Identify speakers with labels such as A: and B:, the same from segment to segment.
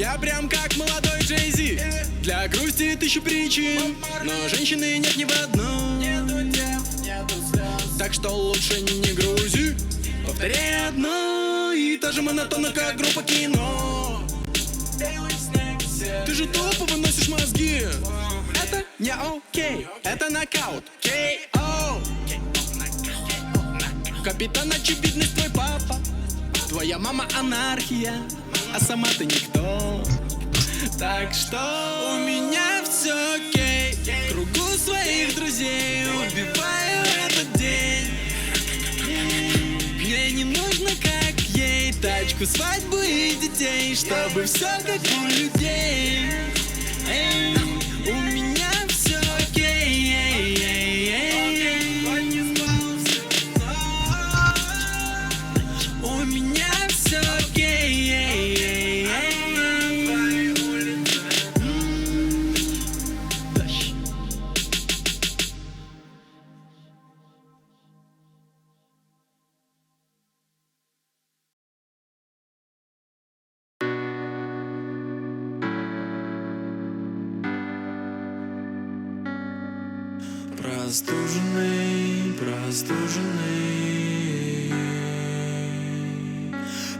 A: Я прям как молодой Джей-Зи. Для грусти тысячу причин, но женщины нет ни в одном. Так что лучше не грузи. Повторяй одно и то же монотонно, как группа Кино. Ты же тупо выносишь мозги. Это не окей, это нокаут. K.O. Капитан Очевидность твой папа. Твоя мама анархия, а сама ты никто. Так что у меня все окей. В кругу своих друзей убиваю этот день. Мне не нужно, как ей, тачку, свадьбу и детей, чтобы все как у людей. Эй, у меня все окей. У меня все окей.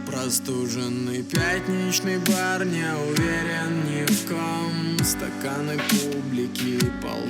A: Простуженный пятничный бар, не уверен ни в ком. Стаканы публики полны.